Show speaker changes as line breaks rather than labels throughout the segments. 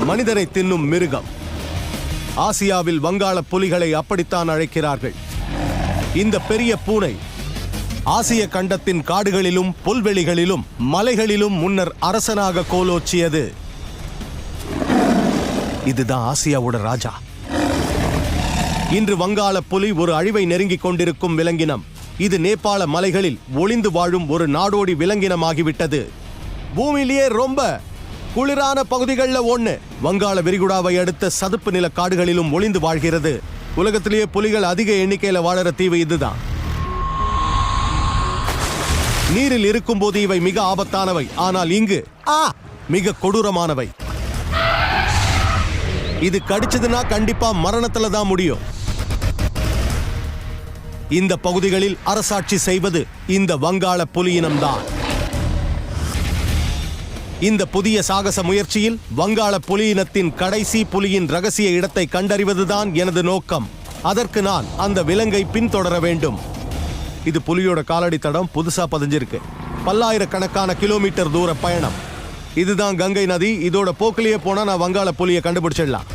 மனிதனை தின்னும் மிருகம். ஆசியாவில் வங்காள புலிகளை அப்படித்தான் அழைக்கிறார்கள். இந்த பெரிய பூனை ஆசிய கண்டத்தின் காடுகளிலும் புல்வெளிகளிலும் மலைகளிலும் முன்னர் அரசனாக கோலோச்சியது. இதுதான் ஆசியாவோட ராஜா. இன்று வங்காள புலி ஒரு அழிவை நெருங்கிக் கொண்டிருக்கும் விலங்கினம். இது நேபாள மலைகளில் ஒளிந்து வாழும் ஒரு நாடோடி விலங்கினமாகிவிட்டது. பூமியிலேயே ரொம்ப குளிரான பகுதிகளில் ஒண்ணு. வங்காள விரிகுடாவை அடுத்த சதுப்பு நில காடுகளிலும் ஒளிந்து வாழ்கிறது. உலகத்திலேயே புலிகள் அதிக எண்ணிக்கையில வாழற தீவு இதுதான். நீரில் இருக்கும் போது இவை மிக ஆபத்தானவை, ஆனால் இங்கு மிக கொடூரமானவை. இது கடிச்சதுன்னா கண்டிப்பா மரணத்துல தான் முடியும். இந்த பகுதிகளில் அரசாட்சி செய்வது இந்த வங்காள புலியினம்தான். இந்த புதிய சாகச முயற்சியில் வங்காள புலியினத்தின் கடைசி புலியின் ரகசிய இடத்தை கண்டறிவதுதான் எனது நோக்கம். அதற்கு நான் அந்த விலங்கை பின்தொடர வேண்டும். இது புலியோட காலடி தடம் புதுசா பதிஞ்சிருக்கு. பல்லாயிரக்கணக்கான கிலோமீட்டர் தூர பயணம். இதுதான் கங்கை நதி. இதோட போக்கிலேயே போனா நான் வங்காள புலியை கண்டுபிடிச்சிடலாம்.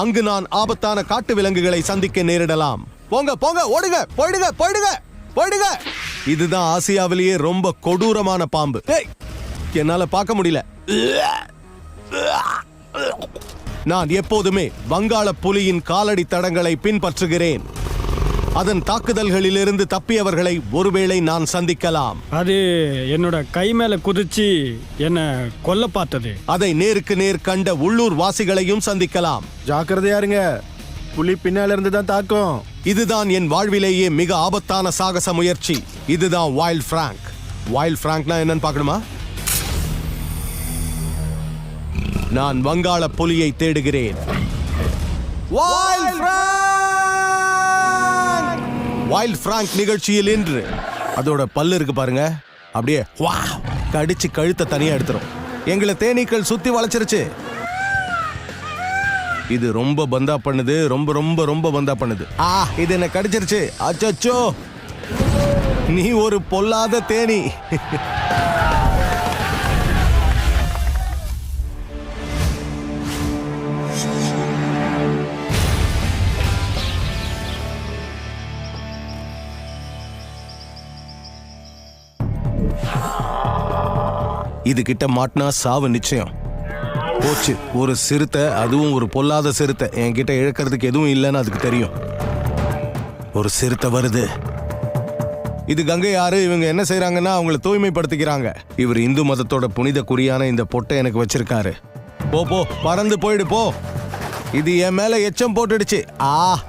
அங்கு நான் ஆபத்தான காட்டு விலங்குகளை சந்திக்க நேரிடலாம். போங்க போங்க, ஓடுங்க, போயிடுங்க போயிடுங்க போயிடுங்க. இதுதான் ஆசியாவிலேயே ரொம்ப கொடூரமான பாம்பு. என்னால பார்க்க முடியல. நான் எப்போதுமே வங்காள புலியின் காலடி தடங்களை பின்பற்றுகிறேன். அதன் தாக்குதல்களிலிருந்து தப்பியவர்களை ஒருவேளை நான் சந்திக்கலாம்.
அது என்னோட கை மேல குதிச்சு என்ன கொல்ல பார்த்தது.
அதை நேருக்கு நேர் கண்ட உள்ளூர் வாசிகளையும் சந்திக்கலாம்.
ஜாக்கிரதையா இருங்க, புலி பின்னால இருந்து தான் தாக்கும்.
இதுதான் என் வாழ்விலேயே மிக ஆபத்தான சாகச முயற்சி. இதுதான் வைல்ட் பிராங்க். வைல்ட் பிராங்க்னா என்னன்னு பார்க்கணுமா? நான் வங்காள புலியை தேடுகிறேன். வைல்ட் பிராங்க் நிகழ்ச்சியில் இன்று அதோட பல்லு இருக்கு பாருங்க, அப்படியே கடிச்சு கழுத்தை தனியா எடுத்துரும். எங்களை தேனீக்கள் சுத்தி வளைச்சிருச்சு. இது ரொம்ப பந்தா பண்ணுது, ரொம்ப ரொம்ப ரொம்ப பந்தா பண்ணுது. இது என்ன கடிச்சிருச்சு. அச்சோ, நீ ஒரு பொல்லாத தேனி. இது கிட்ட மாட்டினா சாவு நிச்சயம். போச்சு, ஒரு சிறுத்தை, அதுவும் ஒரு பொல்லாத சிறுத்தை. என்கிட்ட இழக்கிறதுக்கு எதுவும் இல்லைன்னு அதுக்கு தெரியும். ஒரு சிறுத்தை வருது. இது கங்கை ஆறு. இவங்க என்ன செய்யறாங்கன்னா அவங்கள தூய்மைப்படுத்திக்கிறாங்க. இவர் இந்து மதத்தோட புனித குறியான இந்த பொட்டை எனக்கு வச்சிருக்காரு. போ போ, பறந்து போயிடு போ. இது என் மேல எச்சம் போட்டுடுச்சு.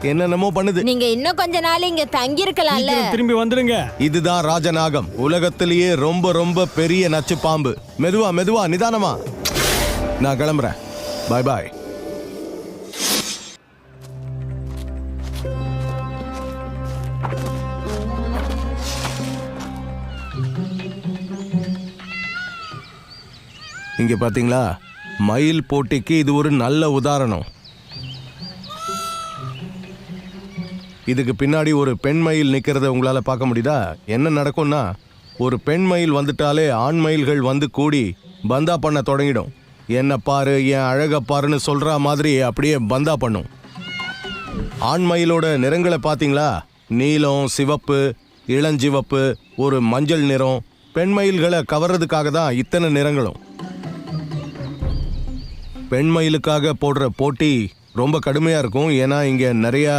என்னென்னமோ பண்ணுது.
நீங்க இன்னும் கொஞ்ச நாள் இங்க தங்கி இருக்கலாம்ல.
திரும்பி வந்துருங்க.
இதுதான் ராஜநாகம், உலகத்திலேயே ரொம்ப ரொம்ப பெரிய நச்சு பாம்பு. மெதுவா மெதுவா, நிதானமா. நான் கிளம்புறேன். பாய் பாய். இங்க பாத்தீங்களா, மயில் போட்டிக்கு இது ஒரு நல்ல உதாரணம். இதுக்கு பின்னாடி ஒரு பெண் மயில் நிக்கிறத உங்களால பார்க்க முடியுதா? என்ன நடக்கும்னா, ஒரு பெண் மயில் வந்துட்டாலே ஆண் மயில்கள் வந்து கூடி பந்தா பண்ண தொடங்கிடும். என்ன பாரு, என் அழக பாருன்னு சொல்ற மாதிரி அப்படியே பந்தா பண்ணும். ஆண் மயிலோட நிறங்களை பார்த்தீங்களா? நீலம், சிவப்பு, இளஞ்சிவப்பு, ஒரு மஞ்சள் நிறம். பெண் மயில்களை கவர்றதுக்காக தான் இத்தனை நிறங்களும். பெண் மயிலுக்காக போடுற போட்டி ரொம்ப கடுமையா இருக்கும். ஏன்னா இங்க நிறைய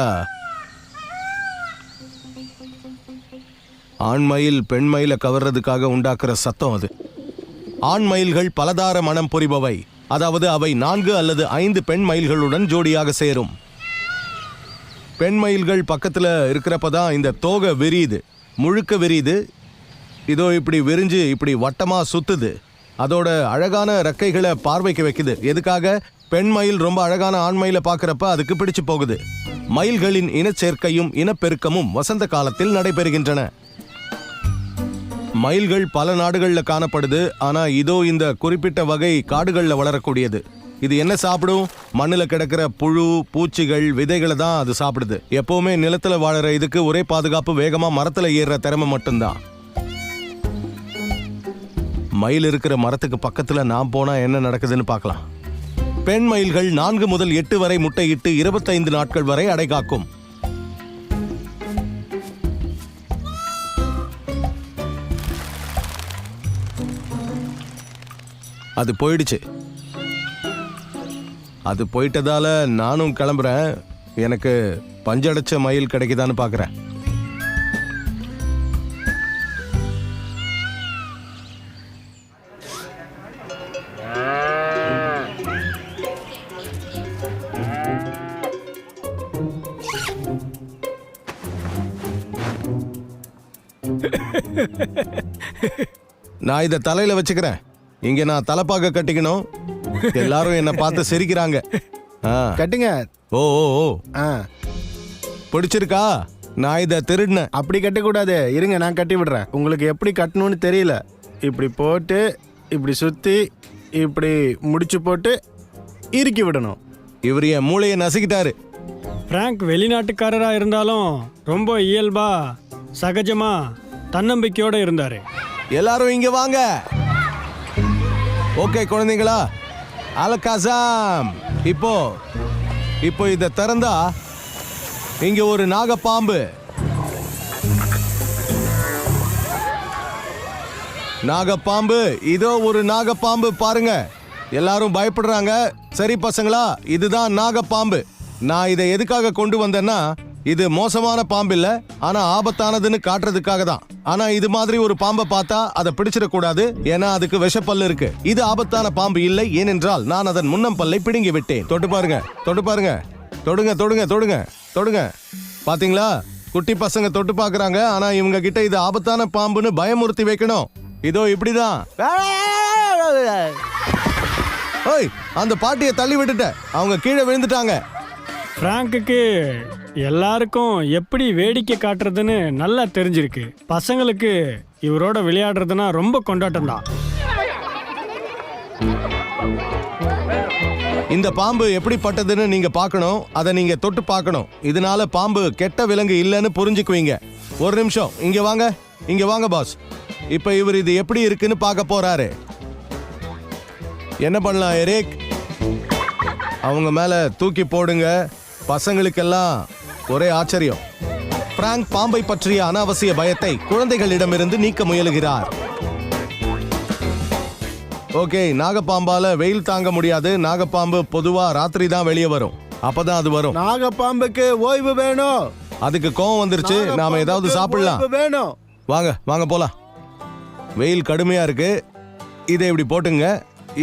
ஆண் மயில் பெண் மயிலை கவர்றதுக்காக உண்டாக்குற சத்தம் அது. ஆண் மயில்கள் பலதார மனம் புரிபவை. அதாவது அவை 4 அல்லது 5 பெண் மயில்களுடன் ஜோடியாக சேரும். பெண் மயில்கள் பக்கத்துல இருக்கிறப்பதான் இந்த தோகை விரியுது, முழுக்க விரியுது. இதோ இப்படி விரிஞ்சு இப்படி வட்டமா சுத்துது. அதோட அழகான ரெக்கைகளை பார்வைக்கு வைக்குது. எதுக்காக? பெண் மயில் ரொம்ப அழகான ஆண் மயிலை பார்க்கறப்ப அதுக்கு பிடிச்சு போகுது. மயில்களின் இனச்சேர்க்கையும் இனப்பெருக்கமும் வசந்த காலத்தில் நடைபெறுகின்றன. மயில்கள் பல நாடுகளில் காணப்படுது. ஆனா இதோ இந்த குறிப்பிட்ட வகை காடுகளில் வளரக்கூடியது. இது என்ன சாப்பிடும்? மண்ணுல கிடக்கிற புழு, பூச்சிகள், விதைகளை தான் அது சாப்பிடுது. எப்பவுமே நிலத்துல வாழற இதுக்கு ஒரே பாதுகாப்பு வேகமா மரத்துல ஏறுற திறமை மட்டும்தான். மயில் இருக்கிற மரத்துக்கு பக்கத்துல நான் போனா என்ன நடக்குதுன்னு பார்க்கலாம். பெண் மயில்கள் 4 முதல் 8 வரை முட்டையிட்டு 25 நாட்கள் வரை அடை காக்கும். அது போயிடுச்சு. அது போயிட்டதால நானும் கிளம்புறேன். எனக்கு பஞ்சடைச்ச மயில் கிடைக்குதான்னு பார்க்குறேன். நான் இதை தலையில வச்சுக்கிறேன். இங்க நான் தலைப்பாக கட்டிக்கணும். எல்லாரும் என்ன பார்த்து சிரிக்கிறாங்க.
கட்டுங்க.
ஓ ஓ ஓ
ஆ,
பிடிச்சிருக்கா? நான் இதை திருடினேன்.
அப்படி கட்டக்கூடாது. இருங்க, நான் கட்டி விடுறேன். உங்களுக்கு எப்படி கட்டணும்னு தெரியல. இப்படி போட்டு இப்படி சுத்தி இப்படி முடிச்சு போட்டு இறுக்கி விடணும்.
இவர் என் மூளையை நசுக்கிட்டாரு.
பிராங்க் வெளிநாட்டுக்காரராக இருந்தாலும் ரொம்ப இயல்பா சகஜமா தன்னம்பிக்கையோட இருந்தாரு.
எல்லாரும் இங்க வாங்க. ஓகே குழந்தைங்களா, அல்காசாம். இப்போ இதை திறந்தா இங்க ஒரு நாகப்பாம்பு. நாகப்பாம்பு, இதோ ஒரு நாகப்பாம்பு பாருங்க. எல்லாரும் பயப்படுறாங்க. சரி பசங்களா, இதுதான் நாகப்பாம்பு. நான் இதை எதுக்காக கொண்டு வந்தேன்னா, இது மோசமான பாம்பு இல்ல, ஆனா ஆபத்தானதுன்னு காட்டுறதுக்காக தான். ஆனா இது மாதிரி ஒரு பாம்பை பார்த்தா அதை பிடிச்சிடக்கூடாது, ஏன்னா அதுக்கு விஷப்பல்லு இருக்கு. இது ஆபத்தான பாம்பு இல்லை, ஏனென்றால் நான் அதன் முன்னம் பல்லை பிடுங்கி விட்டேன். தொட்டு பாருங்க, தொட்டு பாருங்க, தொடுங்க தொடுங்க தொடுங்க தொடுங்க. பாத்தீங்களா, குட்டி பசங்க தொட்டு பாக்குறாங்க. ஆனா இவங்க கிட்ட இது ஆபத்தான பாம்புன்னு பயமுறுத்தி வைக்கணும். இதோ இப்படிதான். ஓய், அந்த பாட்டியை தள்ளி விட்டுட்ட, அவங்க கீழே விழுந்துட்டாங்க.
பிராங்குக்கு எல்லாருக்கும் எப்படி வேடிக்கை காட்டுறதுன்னு நல்லா தெரிஞ்சிருக்கு. பசங்களுக்கு இவரோட விளையாடுறதுனா ரொம்ப கொண்டாட்டம் தான்.
இந்த பாம்பு எப்படிப்பட்டதுன்னு நீங்க பார்க்கணும். அதை நீங்க தொட்டு பார்க்கணும். இதனால பாம்பு கெட்ட விலங்கு இல்லைன்னு புரிஞ்சுக்குவீங்க. ஒரு நிமிஷம் இங்க வாங்க, இங்க வாங்க பாஸ். இப்ப இவர் இது எப்படி இருக்குன்னு பார்க்க போறாரு. என்ன பண்ணலாம் எரிக்? அவங்க மேல தூக்கி போடுங்க. பசங்களுக்கெல்லாம் ஒரே ஆச்சரியம். பிராங்க் பாம்பை பற்றிய அனாவசிய பயத்தை குழந்தைகளிடமிருந்து நீக்க முயலுகிறார். ஓகே, நாகப்பாம்பால வெயில் தாங்க முடியாது. நாகப்பாம்பு பொதுவா ராத்திரி தான் வெளியே வரும். அப்பதான் அது வரும்.
நாகப்பாம்புக்கு ஓய்வு வேணும்.
அதுக்கு கோவம் வந்துருச்சு. நாம ஏதாவது சாப்பிடலாம்.
ஓய்வு வேணும்.
வாங்க வாங்க போலாம். வெயில் கடுமையா இருக்கு. இதை இப்படி போட்டுங்க.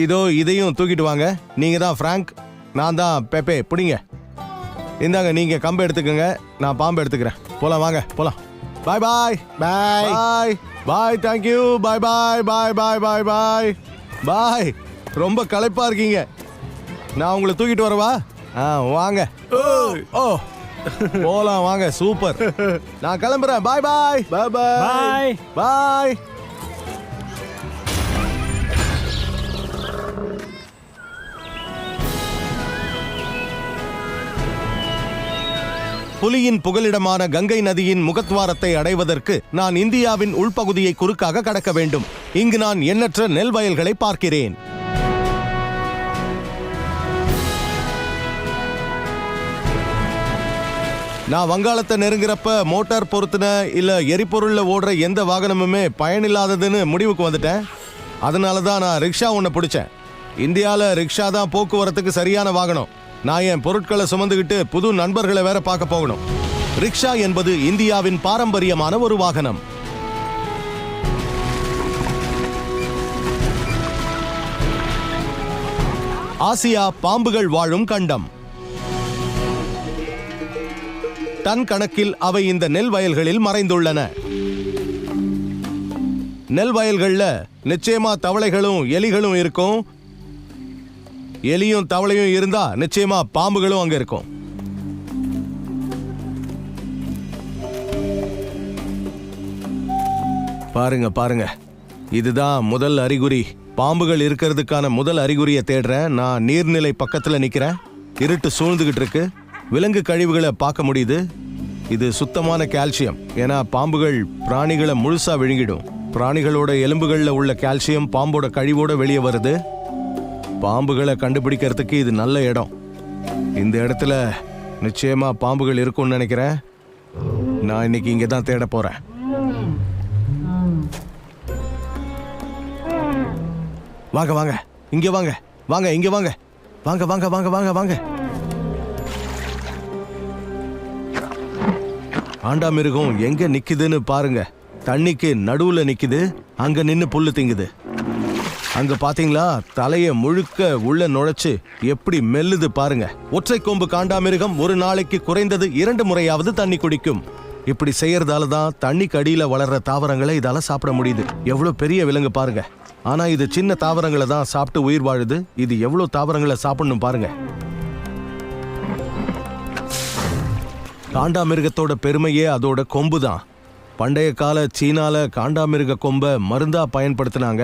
இதோ இதையும் தூக்கிட்டு வாங்க. நீங்க தான் பிராங்க், நான் தான் பெப்பே. பிடிங்க. இந்தாங்க, நீங்க கம்பை எடுத்துக்கோங்க, நான் பாம்பு எடுத்துக்கிறேன். போலாம் வாங்க போலாம். பாய் பாய்
பாய்
பாய் பாய். தேங்க்யூ. பாய் பாய் பாய் பாய் பாய் பாய் பாய். ரொம்ப களைப்பா இருக்கீங்க. நான் உங்களை தூக்கிட்டு வரவா? வாங்க. ஓ போலாம் வாங்க. சூப்பர். நான் கிளம்புறேன். பாய் பாய்
பாய் பாய்
பாய்.
பாய். புலியின் புகலிடமான கங்கை நதியின் முகத்வாரத்தை அடைவதற்கு நான் இந்தியாவின் உள்பகுதியை குறுக்காக கடக்க வேண்டும். இங்கு நான் எண்ணற்ற நெல் வயல்களை பார்க்கிறேன். நான் வங்காளத்தை நெருங்குறப்ப மோட்டார் பொருத்தின இல்ல எரிபொருள்ல ஓடுற எந்த வாகனமுமே பயனில்லாததுன்னு முடிவுக்கு வந்துட்டேன். அதனால தான் நான் ரிக்ஷா ஒன்று பிடிச்சேன். இந்தியாவில் ரிக்ஷா தான் போக்குவரத்துக்கு சரியான வாகனம். நான் என் பொருட்களை சுமந்துக்கிட்டு புது நண்பர்களை வேற பார்க்க போகணும். ரிக்ஷா என்பது இந்தியாவின் பாரம்பரியமான ஒரு வாகனம். ஆசியா பாம்புகள் வாழும் கண்டம். டன் கணக்கில் அவை இந்த நெல் வயல்களில் மறைந்துள்ளன. நெல் வயல்கள்ல நிச்சயமா தவளைகளும் எலிகளும் இருக்கும். எலியும் தவளையும் இருந்தா நிச்சயமா பாம்புகளும் அங்க இருக்கும். பாருங்க பாருங்க, இதுதான் முதல் அறிகுறி. பாம்புகள் இருக்கிறதுக்கான முதல் அறிகுறியை தேடுறேன். நான் நீர்நிலை பக்கத்துல நிக்கிறேன். இருட்டு சூழ்ந்துகிட்டு இருக்கு. விலங்கு கழிவுகளை பார்க்க முடியுது. இது சுத்தமான கால்சியம். ஏன்னா பாம்புகள் பிராணிகளை முழுசா விழுங்கிடும். பிராணிகளோட எலும்புகள்ல உள்ள கால்சியம் பாம்போட கழிவோட வெளியே வருது. பாம்புகளை கண்டுபிடிக்கிறதுக்கு இது நல்ல இடம். இந்த இடத்துல நிச்சயமா பாம்புகள் இருக்கும்னு நினைக்கிறேன். நான் இன்னைக்கு இங்கே தான் தேட போறேன். வாங்க வாங்க, இங்க வாங்க, வாங்க இங்க வாங்க, வாங்க வாங்க வாங்க வாங்க வாங்க. ஆண்டாமிருகம் எங்க நிக்குதுன்னு பாருங்க. தண்ணிக்கு நடுவுல நிக்குது. அங்க நின்னு புல்லு திங்குது. அங்க பாத்தீங்களா, தலைய முழுக்க உள்ள நுழைச்சு எப்படி மெல்லுது பாருங்க. ஒற்றை கொம்பு காண்டாமிருகம் ஒரு நாளைக்கு குறைந்தது 2 முறையாவது தண்ணி குடிக்கும். இப்படி செய்யறதால தான் தண்ணிக்கு அடியில வளர்ற தாவரங்களை இதால சாப்பிட முடியுது. எவ்வளவு பெரிய விலங்கு பாருங்க. ஆனா இது சின்ன தாவரங்களை தான் சாப்பிட்டு உயிர் வாழுது. இது எவ்வளவு தாவரங்களை சாப்பிடணும் பாருங்க. காண்டாமிருகத்தோட பெருமையே அதோட கொம்பு தான். பண்டைய கால சீனால காண்டாமிருக கொம்பை மருந்தா பயன்படுத்தினாங்க.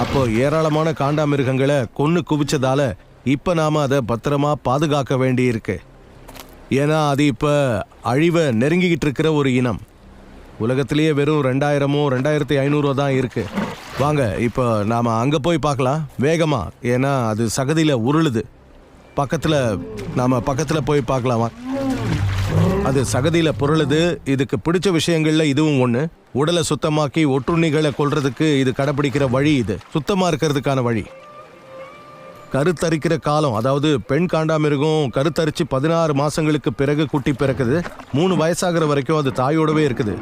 அப்போ ஏராளமான காண்டாமிருகங்களை கொன்னு குவிச்சதால இப்ப நாம அதை பத்திரமா பாதுகாக்க வேண்டி இருக்கு. ஏன்னா அது இப்ப அழிவை நெருங்கிக்கிட்டு இருக்கிற ஒரு இனம். உலகத்திலேயே வெறும் 2000 2500 தான் இருக்கு. வாங்க இப்போ நாம அங்க போய் பார்க்கலாம் வேகமா. ஏன்னா அது சகதியில உருளுது. நாம பக்கத்துல போய் பார்க்கலாமா? அது சகதியில புரளுது. இதுக்கு பிடிச்ச விஷயங்கள்ல இதுவும் ஒண்ணு. உடலை சுத்தமாக்கி ஒட்டுண்ணிகளை கொல்றதுக்கு இது கடைபிடிக்கிற வழி. இது சுத்தமா இருக்கிறதுக்கான வழி. கருத்தரிக்கிற காலம், அதாவது பெண் காண்டாமிருகம் கருத்தரிச்சு 16 மாசங்களுக்கு பிறகு குட்டி பிறக்குது. 3 வயசாகிற வரைக்கும் அது தாயோடவே இருக்குது.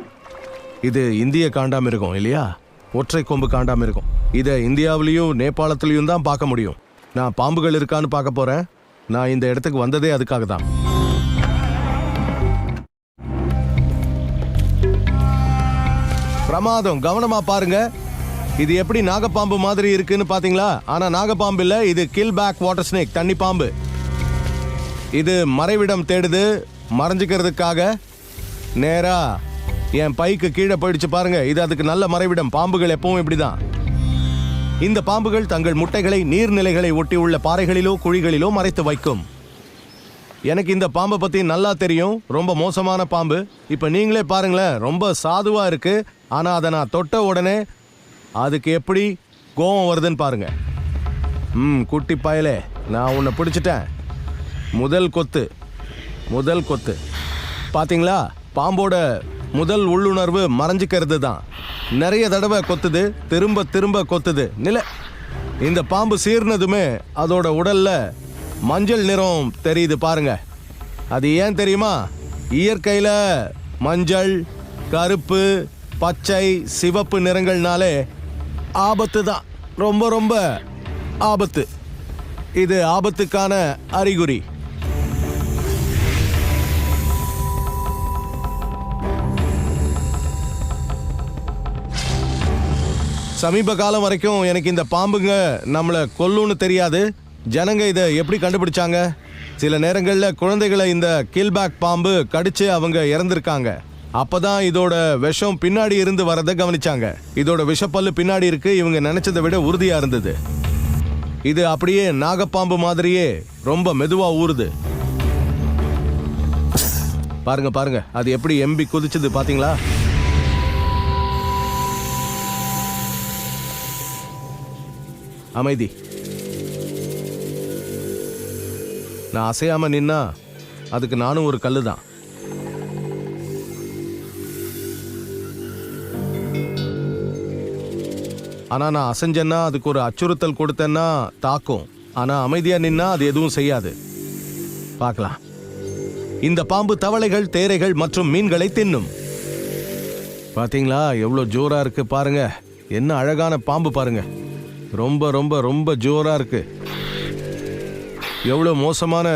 இது இந்திய காண்டாமிருகம் இல்லையா? ஒற்றை கொம்பு காண்டாமிருகம். இதை இந்தியாவிலையும் நேபாளத்திலையும் தான் பார்க்க முடியும். நான் பாம்புகள் இருக்கான்னு பார்க்க போறேன். நான் இந்த இடத்துக்கு வந்ததே அதுக்காக தான். பிரமாதம், கவனமா பாருங்க. இது எப்படி நாகப்பாம்பு மாதிரி இருக்குன்னு பாத்தீங்களா? ஆனா நாகப்பாம்பு இல்ல, இது கில் பேக் வாட்டர் ஸ்னேக், தண்ணி பாம்பு. இது மறைவிடம் தேடுது. மறைஞ்சுக்கிறதுக்காக நேரா என் பைக்கு கீழே போயிடுச்சு பாருங்க. இது அதுக்கு நல்ல மறைவிடம். பாம்புகள் எப்பவும் இப்படிதான். இந்த பாம்புகள் தங்கள் முட்டைகளை நீர்நிலைகளை ஒட்டி உள்ள பாறைகளிலோ குழிகளிலோ மறைத்து வைக்கும். எனக்கு இந்த பாம்பை பத்தி நல்லா தெரியும். ரொம்ப மோசமான பாம்பு. இப்ப நீங்களே பாருங்களேன், ரொம்ப சாதுவா இருக்கு. ஆனா அதை நான் தொட்ட உடனே அதுக்கு எப்படி கோவம் வருதுன்னு பாருங்க. குட்டி பயலே, நான் உன்னை பிடிச்சிட்டேன். முதல் கொத்து பாத்தீங்களா? பாம்போட முதல் உள்ளுணர்வு மறைஞ்சிக்கிறது தான். நிறைய தடவை கொத்துது, திரும்ப திரும்ப கொத்துது. இந்த பாம்பு சீர்னதுமே அதோட உடல்ல மஞ்சள் நிறம் தெரியுது பாருங்க. அது ஏன் தெரியுமா? இயற்கையில மஞ்சள், கருப்பு, பச்சை, சிவப்பு நிறங்கள்னாலே ஆபத்து தான். ரொம்ப ரொம்ப ஆபத்து. இது ஆபத்துக்கான அறிகுறி. சமீப காலம் வரைக்கும் எனக்கு இந்த பாம்புங்க நம்மளை கொல்லுன்னு தெரியாது. ஜனங்க இதை எப்படி கண்டுபிடிச்சாங்க? சில நேரங்களில் குழந்தைகளை இந்த கில்பேக் பாம்பு கடிச்சு அவங்க இறந்துருக்காங்க. அப்பதான் இதோட விஷம் பின்னாடி இருந்து வரதை கவனிச்சாங்க. இதோட விஷப்பல்லு பின்னாடி இருக்கு. இவங்க நினைச்சதை விட உறுதியா இருந்தது. இது அப்படியே நாகப்பாம்பு மாதிரியே ரொம்ப மெதுவா ஊறுது. பாருங்க பாருங்க, அது எப்படி எம்பி குதிச்சுது பாத்தீங்களா? அமைதி. நான் அசையாம நின்னா அதுக்கு நானும் ஒரு கல்லு தான். ஆனா நான் அசைஞ்சேன்னா அதுக்கு ஒரு அச்சுறுத்தல் கொடுத்தேன்னா தாக்கும். ஆனா அமைதியா நின்னா அது எதுவும் செய்யாது. பார்க்கலாம். இந்த பாம்பு தவளைகள், தேரைகள் மற்றும் மீன்களை தின்னும். பாத்தீங்களா எவ்வளவு ஜோரா இருக்கு பாருங்க. என்ன அழகான பாம்பு பாருங்க. ரொம்ப ரொம்ப ரொம்ப ஜோரா இருக்கு. எவ்வளவு மோசமான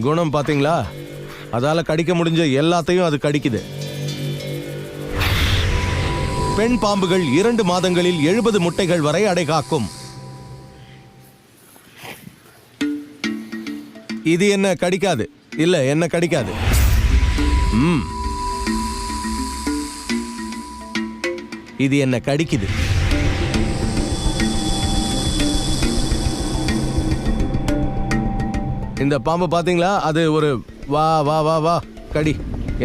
குணம் பாத்தீங்களா? அதால கடிக்க முடிஞ்ச எல்லாத்தையும் அது கடிக்குது. பெண் பாம்புகள் 2 மாதங்களில் 70 முட்டைகள் வரை அடைகாக்கும். இது என்ன கடிக்காது. இல்ல, என்ன கடிக்காது. இது என்ன கடிக்குது. இந்த பாம்பு பாத்தீங்களா? அது ஒரு வா வா வா வா கடி,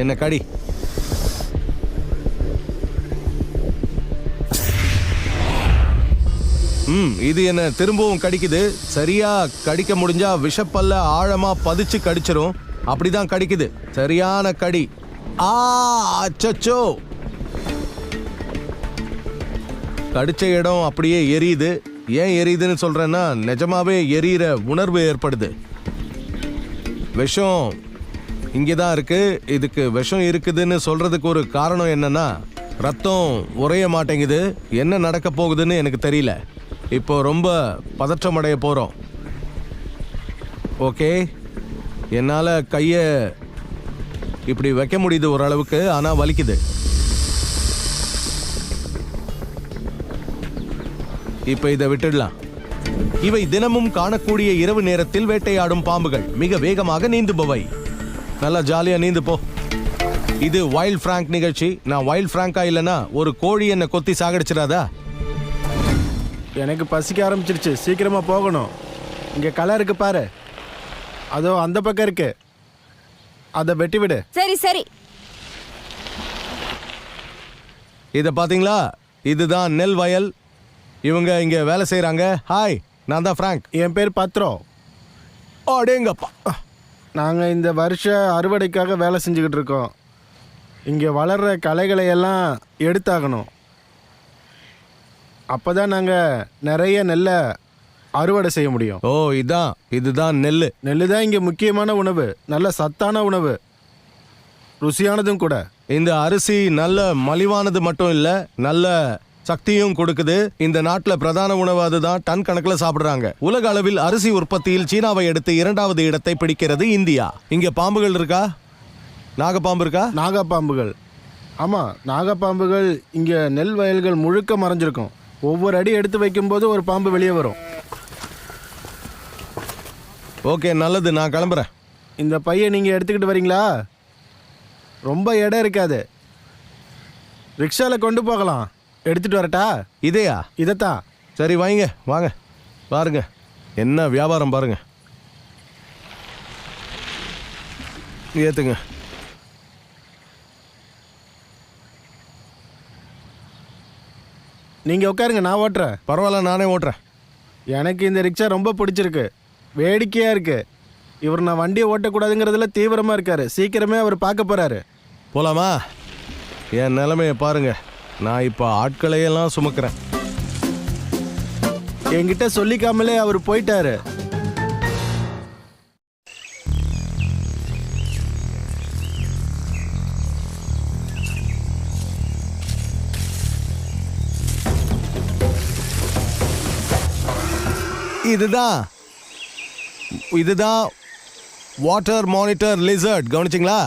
என்ன கடி. இது என்ன திரும்பவும் கடிக்குது. சரியா கடிக்க முடிஞ்சா விஷப்பல்ல ஆழமா பதிச்சு கடிச்சிரும். அப்படிதான் கடிக்குது. சரியான கடி. அச்சச்சோ, கடிச்ச இடம் அப்படியே எரியுது. ஏன் எரியுதுன்னு சொல்றேன்னா, நிஜமாவே எரியிற உணர்வு ஏற்படுது. விஷம் இங்கேதான் இருக்கு. இதுக்கு விஷம் இருக்குதுன்னு சொல்றதுக்கு ஒரு காரணம் என்னன்னா, ரத்தம் உறைய மாட்டேங்குது. என்ன நடக்க போகுதுன்னு எனக்கு தெரியல. இப்போ ரொம்ப பதற்றமடைய போறோம். ஓகே, என்னால கைய இப்படி வைக்க முடியுது ஓரளவுக்கு, ஆனா வலிக்குது. இப்ப இதை விட்டுடலாம். இவை தினமும் காணக்கூடிய இரவு நேரத்தில் வேட்டையாடும் பாம்புகள். மிக வேகமாக நீந்துபவை. நல்லா ஜாலியா நீந்து போ. இது வைல்ட் பிராங்க் நிகழ்ச்சி. நான் வைல்ட் பிராங்கா இல்லைன்னா ஒரு கோழி என்ன கொத்தி சாகடிச்சிடாதா?
எனக்கு பசிக்க ஆரம்பிச்சிருச்சு, சீக்கிரமா போகணும். இங்க களை இருக்கு பாரு, அதோ அந்த பக்கம் இருக்கு, அதை வெட்டி விடு.
சரி சரி.
இத பாத்தீங்களா? இதுதான் நெல் வயல். இவங்க இங்க வேலை செய்யறாங்க. ஹாய், நான் தான் பிராங்க்.
என் பேர் பத்ரோ.
அடேங்கப்பா.
நாங்கள் இந்த வருஷ அறுவடைக்காக வேலை செஞ்சுக்கிட்டு இருக்கோம். இங்கே வளர்கிற களைகளை எல்லாம் எடுத்தாகணும். அப்போ தான் நாங்கள் நிறைய நெல்லை அறுவடை செய்ய முடியும்.
ஓ, இதுதான் நெல்.
நெல் தான் இங்கே முக்கியமான உணவு. நல்ல சத்தான உணவு, ருசியானதும் கூட.
இந்த அரிசி நல்ல மலிவானது மட்டும் இல்ல, நல்ல சக்தியும் கொடுக்குது. இந்த நாட்டில் பிரதான உணவு அதுதான். டன் கணக்கில் சாப்பிடுறாங்க. உலக அளவில் அரிசி உற்பத்தியில் சீனாவை அடுத்து 2வது இடத்தை பிடிக்கிறது இந்தியா. இங்க பாம்புகள் இருக்கா? நாகப்பாம்பு இருக்கா?
நாகப்பாம்புகள், ஆமாம், நாகப்பாம்புகள் இங்கே நெல் வயல்கள் முழுக்க மறைஞ்சிருக்கும். ஒவ்வொரு அடி எடுத்து வைக்கும்போது ஒரு பாம்பு வெளியே வரும்.
ஓகே, நல்லது, நான் கிளம்புறேன்.
இந்த பையை நீங்கள் எடுத்துக்கிட்டு வரீங்களா? ரொம்ப இடம் இருக்காது, ரிக்ஷாவில் கொண்டு போகலாம். எடுத்துட்டு வரட்டா?
இதையா?
இதைத்தான்.
சரி, வாங்க வாங்க. பாருங்க என்ன வியாபாரம் பாருங்க. ஏத்துங்க.
நீங்கள் உட்காருங்க, நான் ஓட்டுறேன்.
பரவாயில்ல, நானே ஓட்டுறேன்.
எனக்கு இந்த ரிக்ஷா ரொம்ப பிடிச்சிருக்கு, வேடிக்கையாக இருக்கு. இவர் நான் வண்டியை ஓட்டக்கூடாதுங்கிறதுல தீவிரமாக இருக்காரு. சீக்கிரமே அவர் பார்க்க போகிறாரு.
போலாமா? என் நிலைமையை பாருங்க. நான் இப்போ ஆட்களையெல்லாம் சுமக்கிறேன்.
என்கிட்ட சொல்லிக்காமலே அவர் போயிட்டாரு.
இதுதான் வாட்டர் மானிட்டர் லிசர்ட். கவனிச்சிங்களா?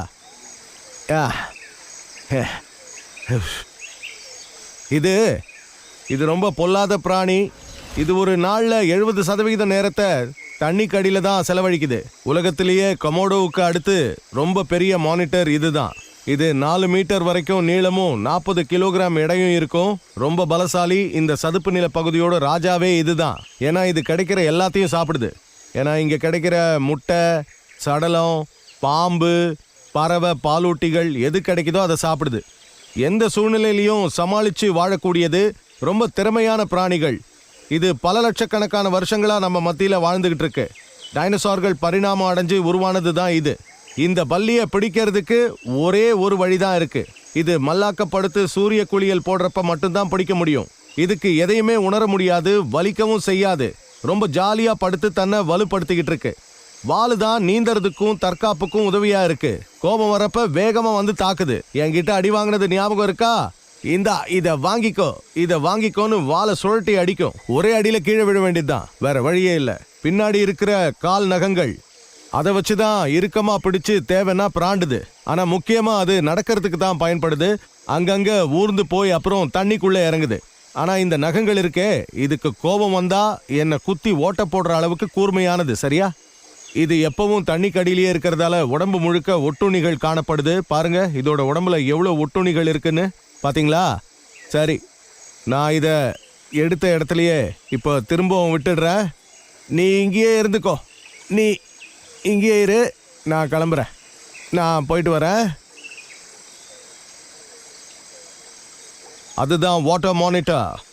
இது ரொம்ப பொல்லாத பிராணி. இது ஒரு நாளில் 70% நேரத்தை தண்ணிக்கு அடியில் தான் செலவழிக்குது. உலகத்திலேயே கொமோடோவுக்கு அடுத்து ரொம்ப பெரிய மானிட்டர் இதுதான். இது 4 மீட்டர் வரைக்கும் நீளமும் 40 கிலோகிராம் எடையும் இருக்கும். ரொம்ப பலசாலி. இந்த சதுப்பு நில பகுதியோட ராஜாவே இதுதான். ஏன்னா இது கிடைக்கிற எல்லாத்தையும் சாப்பிடுது. ஏன்னா இங்கே கிடைக்கிற முட்டை, சடலம், பாம்பு, பறவை, பாலூட்டிகள் எது கிடைக்குதோ அதை சாப்பிடுது. எந்த சூழ்நிலையிலையும் சமாளித்து வாழக்கூடியது. ரொம்ப திறமையான பிராணிகள். இது பல லட்சக்கணக்கான வருஷங்களாக நம்ம மத்தியில் வாழ்ந்துகிட்டு இருக்கு. டைனோசார்கள் பரிணாமம் அடைஞ்சு உருவானது தான் இது. இந்த பல்லியை பிடிக்கிறதுக்கு ஒரே ஒரு வழிதான் இருக்கு. இது மல்லாக்கப்படுத்து சூரிய குளியல் போடுறப்ப மட்டும்தான் பிடிக்க முடியும். இதுக்கு எதையுமே உணர முடியாது, வலிக்கவும் செய்யாது. ரொம்ப ஜாலியா படுத்து தன்னை வலுப்படுத்திக்கிட்டு இருக்கு. வாலு தான் நீந்தறதுக்கும் தற்காப்புக்கும் உதவியா இருக்கு. கோபம் வரப்ப வேகமா வந்து தாக்குது. என்கிட்ட அடி வாங்கினது ஞாபகம் இருக்கா? இத வாங்கிக்கோன்னு வாலை சுழட்டி அடிக்கும். ஒரே அடியில கீழே விழ வேண்டியதுதான், வேற வழியே இல்ல. பின்னாடி இருக்கிற கால் நகங்கள் அதை வச்சுதான் இறுக்கமா பிடிச்சு தேவைன்னா பிராண்டுது. ஆனா முக்கியமா அது நடக்கிறதுக்கு தான் பயன்படுது. அங்கங்க ஊர்ந்து போய் அப்புறம் தண்ணிக்குள்ள இறங்குது. ஆனா இந்த நகங்கள் இருக்கே, இதுக்கு கோபம் வந்தா என்னை குத்தி ஓட்ட போடுற அளவுக்கு கூர்மையானது. சரியா? இது எப்பவும் தண்ணி கடியிலேயே இருக்கிறதால உடம்பு முழுக்க ஒட்டுண்ணிகள் காணப்படுது. பாருங்க இதோட உடம்புல எவ்வளவு ஒட்டுண்ணிகள் இருக்குன்னு. பாத்தீங்களா? சரி, நான் இத எடுத்த இடத்துலயே இப்போ திரும்பவும் விட்டுடுறேன். நீ இங்கேயே இருந்துக்கோ. நீ இங்கே இரு, நான் கிளம்புறேன். நான் போயிட்டு வரேன். அதுதான் வாட்டர் மானிட்டர்.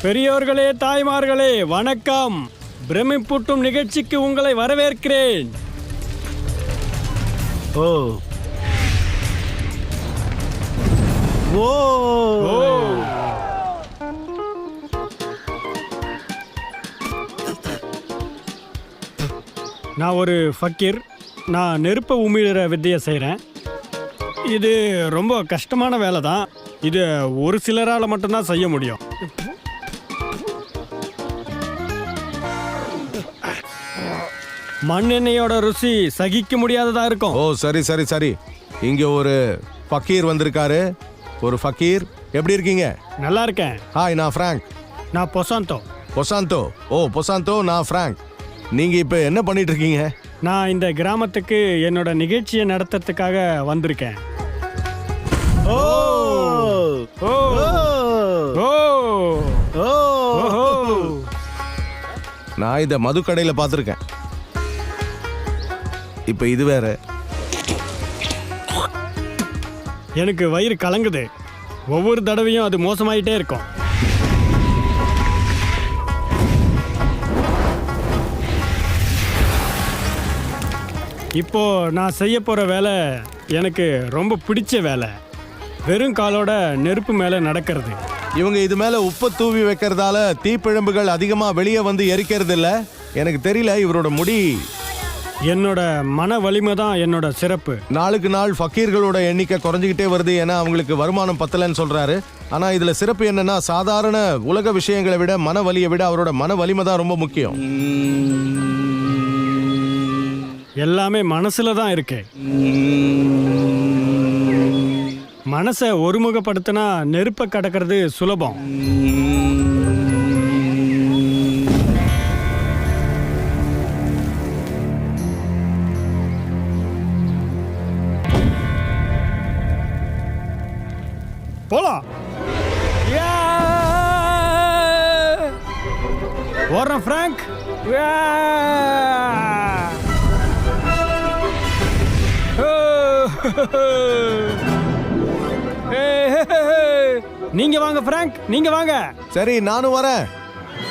பெரியோர்களே, தாய்மார்களே, வணக்கம். பிரமிப்பூட்டும் நிகழ்ச்சிக்கு உங்களை வரவேற்கிறேன்.
ஓ ஓ
நான் ஒரு ஃபக்கீர். நான் நெருப்பை உமிழ்கிற வித்தையை செய்கிறேன். இது ரொம்ப கஷ்டமான வேலை தான். இது ஒரு சிலரால் மட்டும்தான் செய்ய முடியும். மண்ணெண்ணெயோட ருசி சகிக்க முடியாததா இருக்கும்.
ஓ சரி சரி சரி. இங்க ஒரு ஃபக்கீர் வந்திருக்காரு. ஒரு ஃபக்கீர், எப்படி இருக்கீங்க?
நல்லா இருக்கேன்.
ஹாய், நான் ஃப்ராங்க்.
நான் பொசாந்தோ.
பொசாந்தோ. ஓ பொசாந்தோ, நான் ஃப்ராங்க். நீங்க இப்ப என்ன பண்ணிட்டு இருக்கீங்க?
நான் இந்த கிராமத்துக்கு என்னோட நிகழ்ச்சியை நடத்துறதுக்காக வந்திருக்கேன்.
ஓ
ஓ ஓ
ஓ
ஓ
நான் இத மதுக்கடையில பார்த்துருக்கேன். இப்ப இது வேற.
எனக்கு வயிறு கலங்குது. ஒவ்வொரு தடவையும் அது மோசமாயிட்டே இருக்கும். இப்போ நான் செய்ய போற வேலை எனக்கு ரொம்ப பிடிச்ச வேலை. வெறும் காலோட நெருப்பு மேலே நடக்கிறது.
இவங்க இது மேல உப்பு தூவி வைக்கிறதால தீப்பிழம்புகள் அதிகமா வெளியே வந்து எரிக்கிறது இல்ல. எனக்கு தெரியல, இவரோட முடி.
என்னோட மன வலிமை தான் என்னோட சிறப்பு.
நாளுக்கு நாள் ஃபக்கீர்களோட எண்ணிக்கை குறைஞ்சிக்கிட்டே வருது. ஏன்னா அவங்களுக்கு வருமானம் பத்தலன்னு சொல்றாரு. ஆனா இதுல சிறப்பு என்னன்னா, சாதாரண உலக விஷயங்களை விட மன வலியை விட அவரோட மன வலிமை தான் ரொம்ப முக்கியம்.
எல்லாமே மனசுல தான் இருக்கு. மனசை ஒருமுகப்படுத்தினா நெருப்பை கடக்கிறது சுலபம். போலாம். ஓடுறேன் ஃப்ராங்க். நீங்க வாங்க ஃப்ராங்க், நீங்க வாங்க.
சரி, நானும் வரேன்.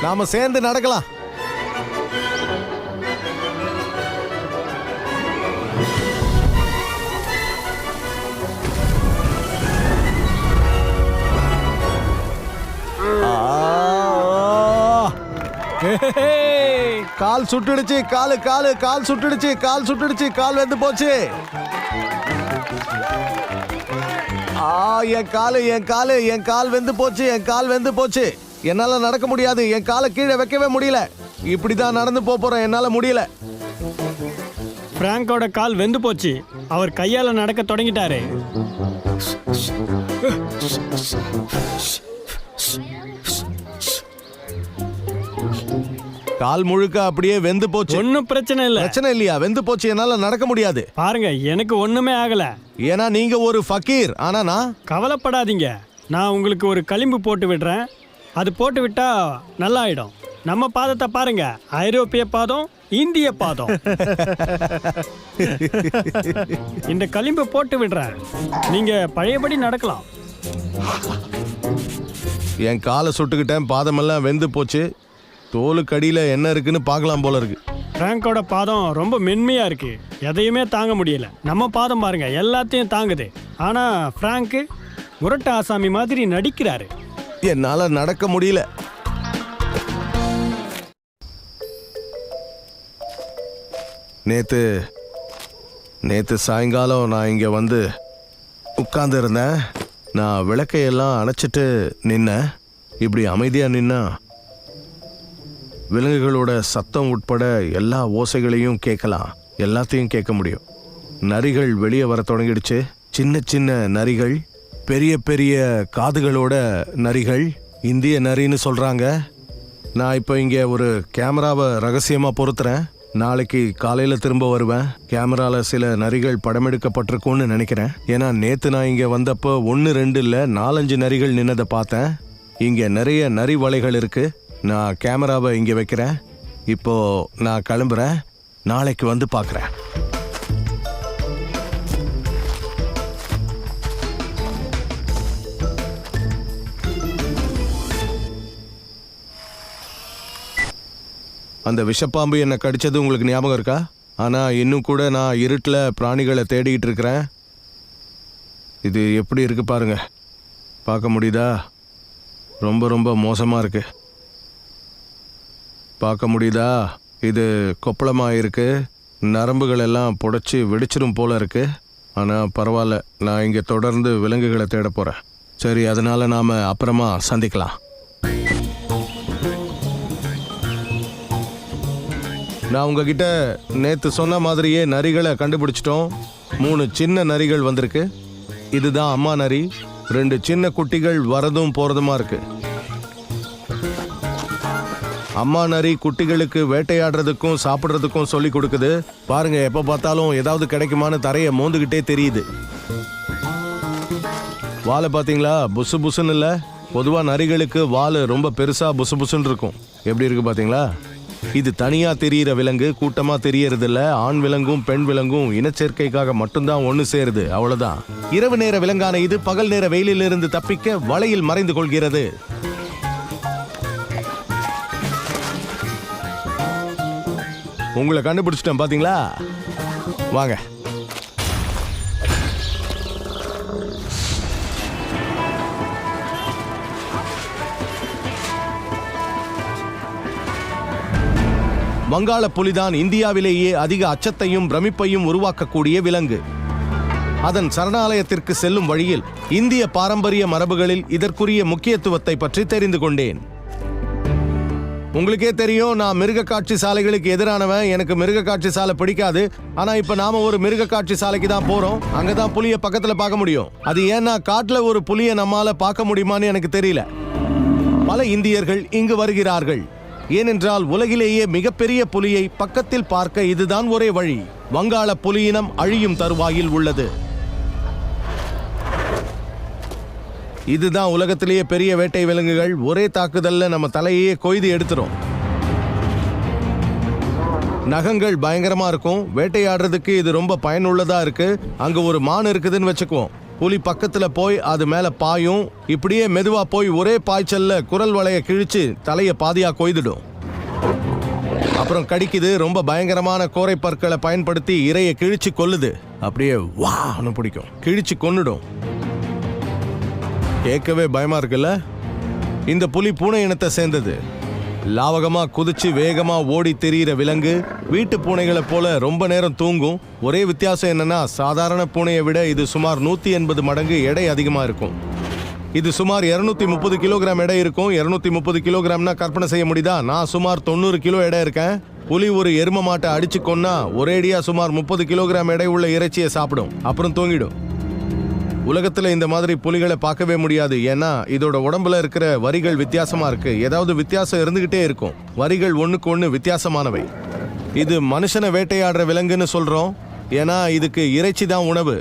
நாம சேர்ந்து நடக்கலாம். கால் சுட்டுடுச்சு. கால் சுட்டுடுச்சு. கால் வெந்து போச்சு. என் கால் வெந்து போச்சு. என்னால நடக்க முடியாது. என் காலை கீழே வைக்கவே முடியல. இப்படிதான் நடந்து போறேன். என்னால முடியல.
பிராங்கோட கால் வெந்து போச்சு. அவர் கையால நடக்க தொடங்கிட்டாரு.
கால் முழுக்க அப்படியே வெந்து போச்சு.
ஒன்னும் பிரச்சனை இல்ல.
பிரச்சனை இல்லையா? வெந்து போச்சு. என்னால நடக்க முடியாது.
பாருங்க, எனக்கு ஒண்ணுமே ஆகல.
ஏன்னா நீங்க ஒரு ஃபக்கீர். ஆனா நான்.
கவலைப்படாதீங்க, நான் உங்களுக்கு ஒரு களிம்பு போட்டு விடுறேன். அது போட்டு விட்டா நல்லா ஆயிடும். நம்ம பாதத்தை பாருங்க, ஐரோப்பிய பாதம், இந்திய பாதம். இந்த களிம்பு போட்டு விடுறேன், நீங்க பழையபடி நடக்கலாம்.
என் காலை சுட்டுக்கிட்டேன். பாதமெல்லாம் வெந்து போச்சு. தோலுக்கு அடியில என்ன இருக்குன்னு பார்க்கலாம் போல இருக்கு.
பிராங்கோட பாதம் ரொம்ப மென்மையா இருக்கு. எதையுமே தாங்க முடியல. நம்ம பாதம் பாருங்க, எல்லாத்தையும் தாங்குது. ஆனா பிராங்க் முரட்டு ஆசாமி மாதிரி நடிக்கிறாரு.
என்னால நடக்க முடியல. நேத்து சாயங்காலம் நான் இங்க வந்து உட்கார்ந்து இருந்தேன். நான் விளக்கையெல்லாம் அணைச்சிட்டு நின்னேன். இப்படி அமைதியா நின்னா விலங்குகளோட சத்தம் உட்பட எல்லா ஓசைகளையும் கேட்கலாம். எல்லாத்தையும் கேட்க முடியும். நரிகள் வெளியே வர தொடங்கிடுச்சு. சின்ன சின்ன நரிகள், பெரிய பெரிய காதுகளோட நரிகள், இந்திய நரின்னு சொல்றாங்க. நான் இப்போ இங்கே ஒரு கேமராவை ரகசியமாக பொருத்துறேன். நாளைக்கு காலையில் திரும்ப வருவேன். கேமராவில் சில நரிகள் படமெடுக்கப்பட்டிருக்கும்னு நினைக்கிறேன். ஏன்னா நேற்று நான் இங்கே வந்தப்போ 1 2 இல்லை 4-5 நரிகள் நின்னதை பார்த்தேன். இங்கே நிறைய நரி வலைகள் இருக்கு. நான் கேமராவை இங்கே வைக்கிறேன். இப்போ நான் கிளம்புறேன். நாளைக்கு வந்து பார்க்குறேன். அந்த விஷப்பாம்பு என்னை கடிச்சது உங்களுக்கு ஞாபகம் இருக்கா? ஆனால் இன்னும் கூட நான் இருட்டில் பிராணிகளை தேடிக்கிட்டு இருக்கிறேன். இது எப்படி இருக்கு பாருங்க. பார்க்க முடியுதா? ரொம்ப ரொம்ப மோசமாக இருக்கு. பார்க்க முடியுதா? இது கொப்பளமாக இருக்கு. நரம்புகள் எல்லாம் புடைச்சி வெடிச்சிடும் போல இருக்கு. ஆனால் பரவாயில்ல, நான் இங்கே தொடர்ந்து விலங்குகளை தேட போகிறேன். சரி, அதனால நாம் அப்புறமா சந்திக்கலாம். நான் உங்ககிட்ட நேற்று சொன்ன மாதிரியே நரிகளை கண்டுபிடிச்சிட்டோம். 3 சின்ன நரிகள் வந்திருக்கு. இதுதான் அம்மா நரி. 2 சின்ன குட்டிகள் வரதும் போறதுமா இருக்கு. அம்மா நரி குட்டிகளுக்கு வேட்டையாடுறதுக்கும் சாப்பிட்றதுக்கும் சொல்லி கொடுக்குது. பாருங்க, எப்போ பார்த்தாலும் ஏதாவது கிடைக்குமான்னு தரையை மோந்துக்கிட்டே தெரியுது. வாலை பார்த்தீங்களா? புசு புசுன்னு இல்லை. பொதுவாக நரிகளுக்கு வால் ரொம்ப பெருசாக புசு புசுன்னு இருக்கும். எப்படி இருக்கு பார்த்தீங்களா? இது தனியா தெரியிற விலங்கு, கூட்டமா தெரியறதில்ல. ஆண் விலங்கும் பெண் விலங்கும் இனச்சேர்க்கைக்காக மட்டும்தான் ஒன்று சேருது, அவ்வளவுதான். இரவு நேர விலங்கான இது பகல் நேர வெயிலிலிருந்து தப்பிக்க வலையில் மறைந்து கொள்கிறது. உங்களை கண்டுபிடிச்சிட்டேன் பாத்தீங்களா? வாங்க. வங்காள புலிதான் இந்தியாவிலேயே அதிக அச்சத்தையும் பிரமிப்பையும் உருவாக்கக்கூடிய விலங்கு. அதன் சரணாலயத்திற்கு செல்லும் வழியில் இந்திய பாரம்பரிய மரபுகளில் இதற்குரிய முக்கியத்துவத்தை பற்றி தெரிந்து கொண்டேன். உங்களுக்கே தெரியும், நான் மிருக காட்சி சாலைகளுக்கு எதிரானவன். எனக்கு மிருக காட்சி சாலை பிடிக்காது. ஆனா இப்ப நாம ஒரு மிருக காட்சி சாலைக்கு தான் போறோம். அங்கதான் புலியை பக்கத்துல பார்க்க முடியும். அது ஏன்னா காட்டுல ஒரு புலியை நம்மால பார்க்க முடியுமான்னு எனக்கு தெரியல. பல இந்தியர்கள் இங்கு வருகிறார்கள். ஏனென்றால் உலகிலேயே மிகப்பெரிய புலியை பக்கத்தில் பார்க்க இதுதான் ஒரே வழி. வங்காள புலியினம் அழியும் தருவாயில் உள்ளது. இதுதான் உலகத்திலேயே பெரிய வேட்டை விலங்குகள். ஒரே தாக்குதல்ல நம்ம தலையே கொய்து எடுத்துரும். நகங்கள் பயங்கரமா இருக்கும். வேட்டையாடுறதுக்கு இது ரொம்ப பயனுள்ளதா இருக்கு. அங்க ஒரு மான் இருக்குதுன்னு வச்சுக்குவோம். புலி பக்கத்துல போய் அது மேல பாயும். இப்படியே மெதுவா போய் ஒரே பாய்ச்சல்ல குரல் வளைய கிழிச்சு தலைய பாதியா கொய்துடும். அப்புறம் கடிக்குது. ரொம்ப பயங்கரமான கோரை பற்களை பயன்படுத்தி இரையை கிழிச்சு கொல்லுது. அப்படியே வான்னு பிடிக்கும். கிழிச்சு கொன்னுடும். கேட்கவே பயமா இருக்குல்ல? இந்த புலி பூனை இனத்தை சேர்ந்தது. லாவகமா குதிச்சு வேகமா ஓடி திரியிற விலங்கு. வீட்டு பூனைகளை போல ரொம்ப நேரம் தூங்கும். ஒரே வித்தியாசம் என்னன்னா, சாதாரண பூனையை விட இது சுமார் 180 மடங்கு எடை அதிகமா இருக்கும். இது சுமார் 230 கிலோகிராம் எடை இருக்கும். 230 கிலோகிராம்னா கற்பனை செய்ய முடியுதா? நான் சுமார் 90 கிலோ எடை இருக்கேன். புலி ஒரு எரும மாட்டை அடிச்சு கொன்னா ஒரேடியா சுமார் 30 கிலோகிராம் எடை உள்ள இறைச்சியை சாப்பிடும். அப்புறம் தூங்கிடும். உலகத்துல இந்த மாதிரி புலிகளை பார்க்கவே முடியாது. ஏன்னா இதோட உடம்புல இருக்கிற வரிகள் வித்தியாசமா இருக்கு. ஏதாவது வித்தியாசம் இருந்துகிட்டே இருக்கும். வரிகள் ஒண்ணுக்கு ஒண்ணு வித்தியாசமானவை. இது மனுஷனை வேட்டையாடுற விலங்குன்னு சொல்றோம். ஏன்னா இதுக்கு இறைச்சி தான் உணவு.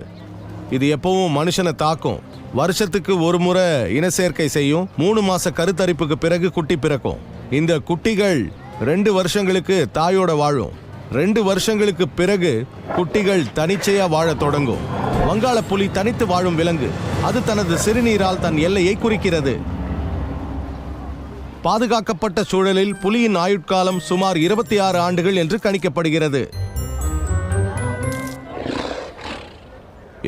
இது எப்பவும் மனுஷனை தாக்கும். வருஷத்துக்கு ஒரு முறை இன சேர்க்கை செய்யும். 3 மாச கருத்தரிப்புக்கு பிறகு குட்டி பிறக்கும். இந்த குட்டிகள் 2 வருஷங்களுக்கு தாயோட வாழும். 2 வருஷங்களுக்கு பிறகு குட்டிகள் தனிச்சையா வாழ தொடங்கும். வங்காள புலி தனித்து வாழும் விலங்கு. அது தனது சிறுநீரால் தன் எல்லையை குறிக்கிறது. பாதுகாக்கப்பட்ட சூழலில் புலியின் ஆயுட்காலம் சுமார் 26 ஆண்டுகள் என்று கணிக்கப்படுகிறது.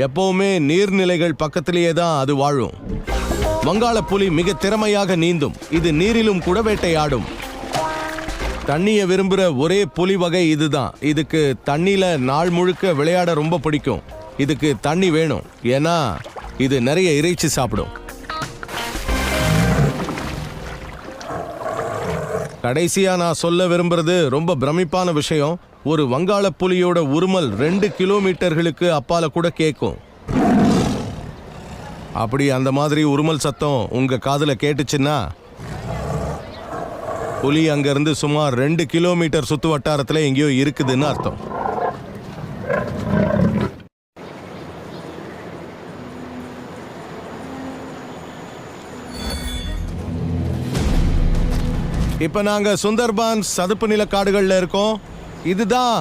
எப்பவுமே நீர்நிலைகள் பக்கத்திலேயே தான் அது வாழும். வங்காள புலி மிக திறமையாக நீந்தும். இது நீரிலும் கூட வேட்டையாடும். தண்ணியை விரும்புகிற ஒரே புலி வகை இதுதான். இதுக்கு தண்ணியில நாள் முழுக்க விளையாட ரொம்ப பிடிக்கும். இதுக்கு தண்ணி வேணும். ஏன்னா இது நிறைய இறைச்சி சாப்பிடும். கடைசியா நான் சொல்ல விரும்புறது ரொம்ப பிரமிப்பான விஷயம். ஒரு வங்காள புலியோட உருமல் 2 கிலோமீட்டர்களுக்கு அப்பால கூட கேட்கும். அப்படி அந்த மாதிரி உருமல் சத்தம் உங்க காதுல கேட்டுச்சுன்னா புலி அங்கிருந்து சுமார் 2 கிலோமீட்டர் சுத்து வட்டாரத்துல எங்கேயோ இருக்குதுன்னு அர்த்தம். இப்ப நாங்க சுந்தர்பான்ஸ் சதுப்பு நில காடுகள்ல இருக்கோம். இதுதான்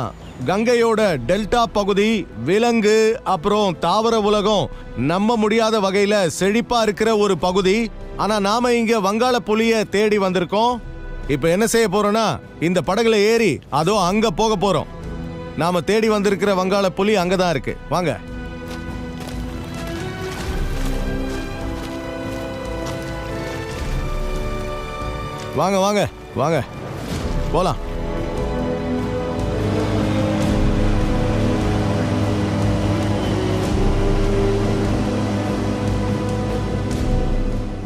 கங்கையோட டெல்டா பகுதி. விலங்கு அப்புறம் தாவர உலகம் நம்ப முடியாத வகையில செழிப்பா இருக்கிற ஒரு பகுதி. ஆனா நாம இங்க வங்காள புலிய தேடி வந்திருக்கோம். இப்ப என்ன செய்ய போறோம்னா இந்த படகுல ஏறி அதோ அங்க போக போறோம். நாம தேடி வந்திருக்கிற வங்காள புலி அங்கதான் இருக்கு. வாங்க. வாங்க வாங்க வாங்க போலாம்.